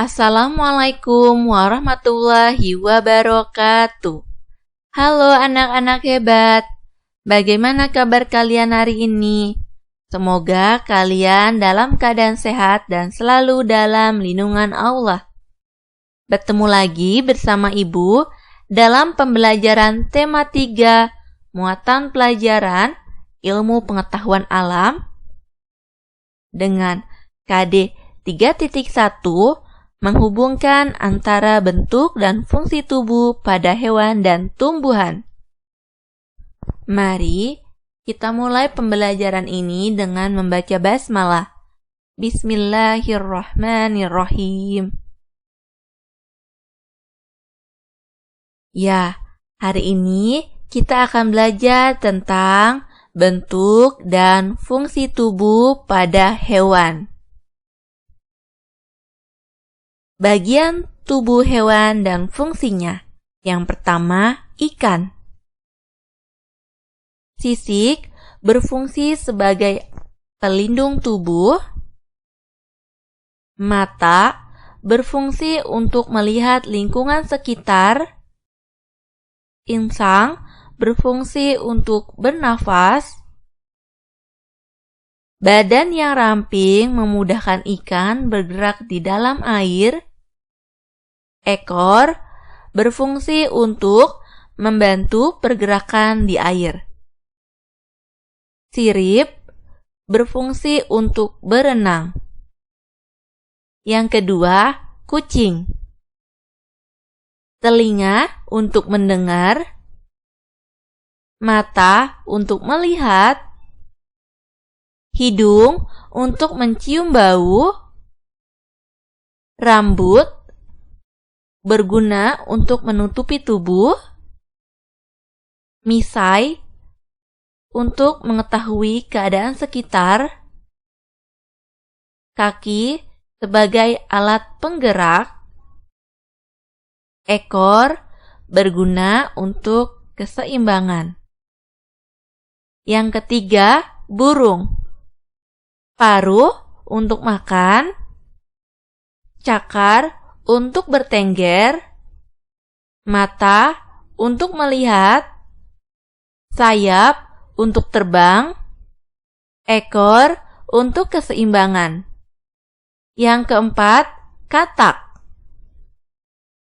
Assalamualaikum warahmatullahi wabarakatuh. Halo anak-anak hebat. Bagaimana kabar kalian hari ini? Semoga kalian dalam keadaan sehat dan selalu dalam lindungan Allah. Bertemu lagi bersama Ibu dalam pembelajaran tema 3, muatan pelajaran ilmu pengetahuan alam dengan KD 3.1 menghubungkan antara bentuk dan fungsi tubuh pada hewan dan tumbuhan. Mari kita mulai pembelajaran ini dengan membaca basmalah. Bismillahirrahmanirrahim. Ya, hari ini kita akan belajar tentang bentuk dan fungsi tubuh pada hewan. Bagian tubuh hewan dan fungsinya. Yang pertama, ikan. Sisik berfungsi sebagai pelindung tubuh. Mata berfungsi untuk melihat lingkungan sekitar. Insang berfungsi untuk bernafas. Badan yang ramping memudahkan ikan bergerak di dalam air. Ekor berfungsi untuk membantu pergerakan di air. Sirip berfungsi untuk berenang. Yang kedua, kucing. Telinga untuk mendengar. Mata untuk melihat. Hidung untuk mencium bau. Rambut berguna untuk menutupi tubuh. Misai untuk mengetahui keadaan sekitar. Kaki sebagai alat penggerak. Ekor berguna untuk keseimbangan. Yang ketiga, burung. Paruh untuk makan. Cakar untuk bertengger. Mata untuk melihat. Sayap untuk terbang. Ekor untuk keseimbangan. Yang keempat, katak.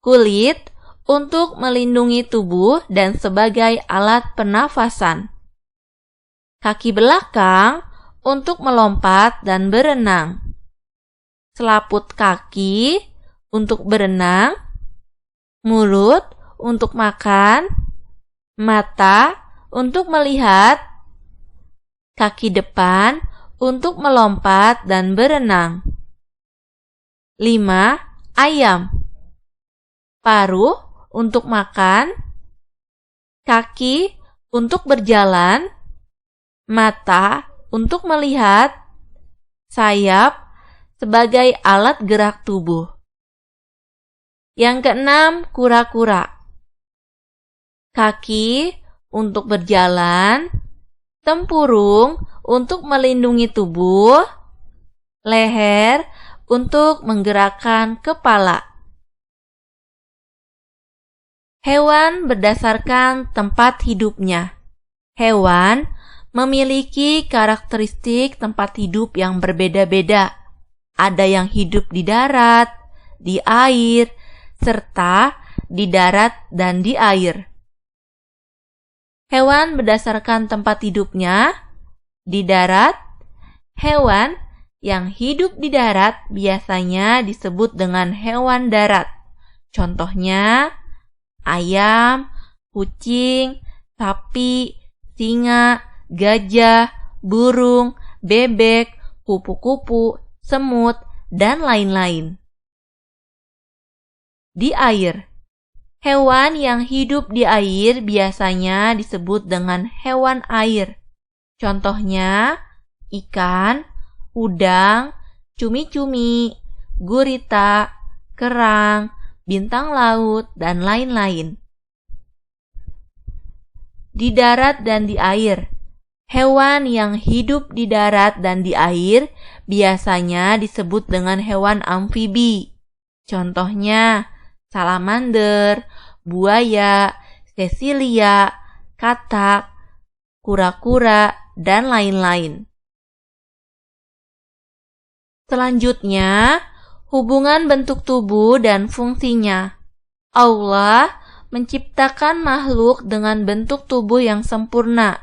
Kulit untuk melindungi tubuh dan sebagai alat pernafasan. Kaki belakang untuk melompat dan berenang. Selaput kaki untuk berenang. Mulut untuk makan. Mata untuk melihat. Kaki depan untuk melompat dan berenang. 5. Ayam. Paruh untuk makan. Kaki untuk berjalan. Mata untuk melihat. Sayap sebagai alat gerak tubuh. Yang keenam, kura-kura. Kaki untuk berjalan. Tempurung untuk melindungi tubuh. Leher untuk menggerakkan kepala. Hewan berdasarkan tempat hidupnya. Hewan memiliki karakteristik tempat hidup yang berbeda-beda. Ada yang hidup di darat, di air, serta di darat dan di air. Hewan berdasarkan tempat hidupnya. Di darat, hewan yang hidup di darat biasanya disebut dengan hewan darat. Contohnya, ayam, kucing, sapi, singa, gajah, burung, bebek, kupu-kupu, semut, dan lain-lain. Di air, hewan yang hidup di air biasanya disebut dengan hewan air. Contohnya, ikan, udang, cumi-cumi, gurita, kerang, bintang laut, dan lain-lain. Di darat dan di air, hewan yang hidup di darat dan di air biasanya disebut dengan hewan amfibi. Contohnya, salamander, buaya, sesilia, katak, kura-kura, dan lain-lain. Selanjutnya, hubungan bentuk tubuh dan fungsinya. Allah menciptakan makhluk dengan bentuk tubuh yang sempurna.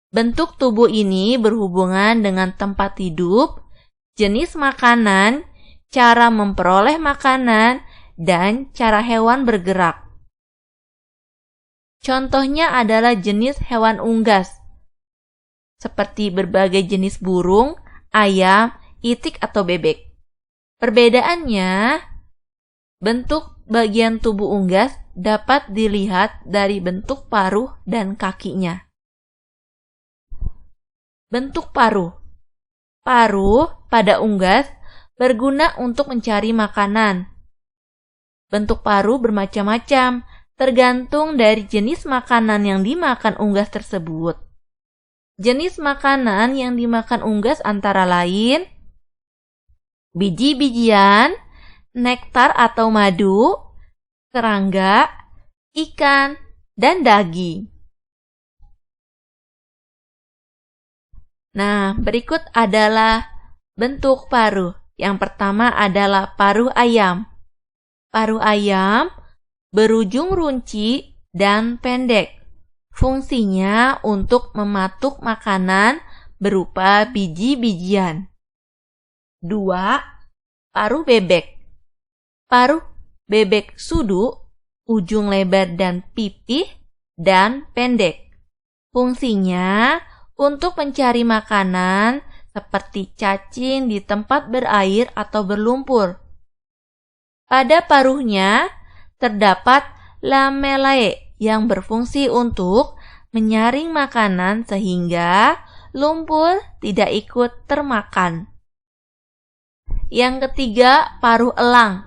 Bentuk tubuh ini berhubungan dengan tempat hidup, jenis makanan, cara memperoleh makanan, dan cara hewan bergerak. Contohnya adalah jenis hewan unggas, seperti berbagai jenis burung, ayam, itik atau bebek. Perbedaannya, bentuk bagian tubuh unggas dapat dilihat dari bentuk paruh dan kakinya. Bentuk paruh. Paruh pada unggas berguna untuk mencari makanan. Bentuk paruh bermacam-macam, tergantung dari jenis makanan yang dimakan unggas tersebut. Jenis makanan yang dimakan unggas antara lain biji-bijian, nektar atau madu, serangga, ikan, dan daging. Nah, berikut adalah bentuk paruh. Yang pertama adalah paruh ayam. Paruh ayam berujung runci dan pendek. Fungsinya untuk mematuk makanan berupa biji-bijian. 2. Paruh bebek. Paruh bebek sudu, ujung lebar dan pipih, dan pendek. Fungsinya untuk mencari makanan seperti cacing di tempat berair atau berlumpur. Pada paruhnya terdapat lamelae yang berfungsi untuk menyaring makanan sehingga lumpur tidak ikut termakan. Yang ketiga, paruh elang.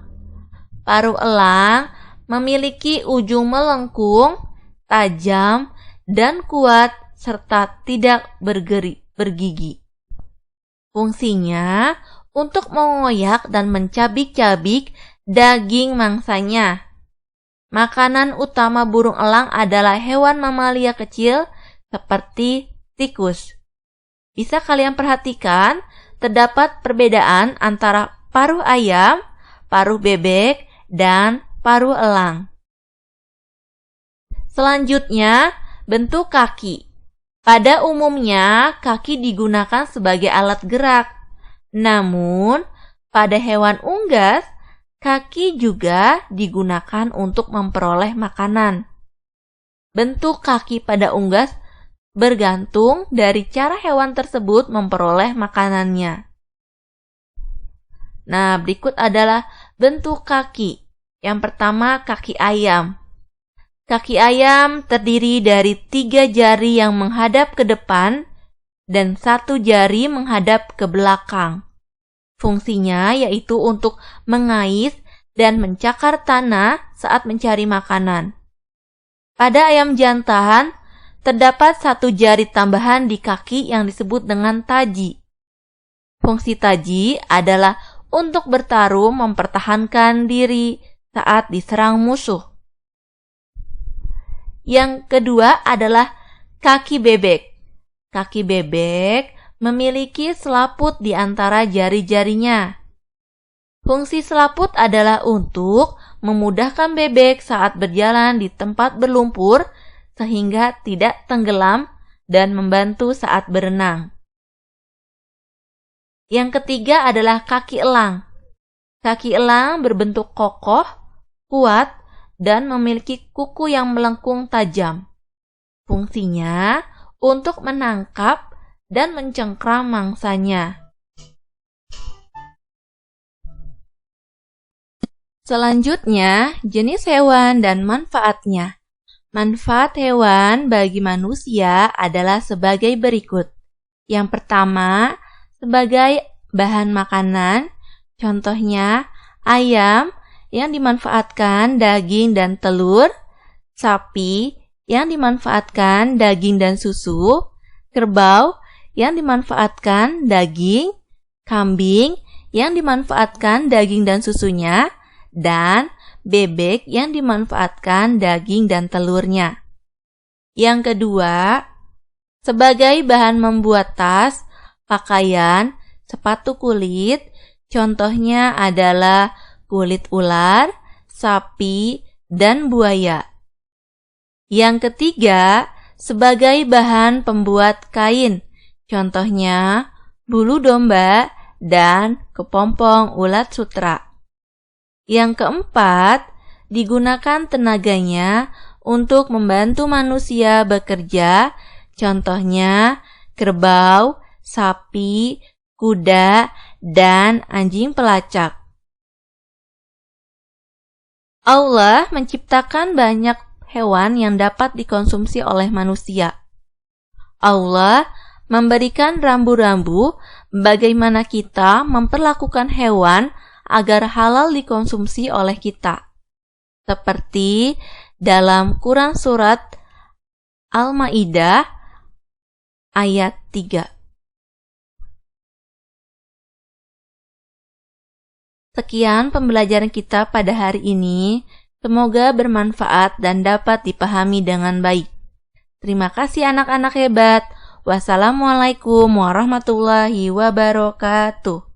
Paruh elang memiliki ujung melengkung, tajam, dan kuat serta tidak bergigi. Fungsinya untuk mengoyak dan mencabik-cabik daging mangsanya. Makanan utama burung elang adalah hewan mamalia kecil seperti tikus. Bisa kalian perhatikan, terdapat perbedaan antara paruh ayam, paruh bebek, dan paruh elang. Selanjutnya, bentuk kaki. Pada umumnya, kaki digunakan sebagai alat gerak. Namun, pada hewan unggas, kaki juga digunakan untuk memperoleh makanan. Bentuk kaki pada unggas bergantung dari cara hewan tersebut memperoleh makanannya. Nah, berikut adalah bentuk kaki. Yang pertama, kaki ayam. Kaki ayam terdiri dari 3 jari yang menghadap ke depan dan 1 jari menghadap ke belakang. Fungsinya yaitu untuk mengais dan mencakar tanah saat mencari makanan. Pada ayam jantan, terdapat 1 jari tambahan di kaki yang disebut dengan taji. Fungsi taji adalah untuk bertarung mempertahankan diri saat diserang musuh. Yang kedua adalah kaki bebek. Kaki bebek memiliki selaput di antara jari-jarinya. Fungsi selaput adalah untuk memudahkan bebek saat berjalan di tempat berlumpur sehingga tidak tenggelam dan membantu saat berenang. Yang ketiga adalah kaki elang. Kaki elang berbentuk kokoh, kuat, dan memiliki kuku yang melengkung tajam. Fungsinya untuk menangkap dan mencengkram mangsanya. Selanjutnya, jenis hewan dan manfaatnya. Manfaat hewan bagi manusia adalah sebagai berikut. Yang pertama, sebagai bahan makanan, contohnya ayam yang dimanfaatkan daging dan telur, sapi yang dimanfaatkan daging dan susu, kerbau yang dimanfaatkan daging, kambing yang dimanfaatkan daging dan susunya, dan bebek yang dimanfaatkan daging dan telurnya. Yang kedua, sebagai bahan membuat tas, pakaian, sepatu kulit, contohnya adalah kulit ular, sapi, dan buaya. Yang ketiga, sebagai bahan pembuat kain, contohnya bulu domba dan kepompong ulat sutra. Yang keempat, digunakan tenaganya untuk membantu manusia bekerja, contohnya kerbau, sapi, kuda, dan anjing pelacak. Allah menciptakan banyak hewan yang dapat dikonsumsi oleh manusia. Allah memberikan rambu-rambu bagaimana kita memperlakukan hewan agar halal dikonsumsi oleh kita. Seperti dalam Quran Surat Al-Ma'idah ayat 3. Sekian pembelajaran kita pada hari ini. Semoga bermanfaat dan dapat dipahami dengan baik. Terima kasih anak-anak hebat. Wassalamualaikum warahmatullahi wabarakatuh.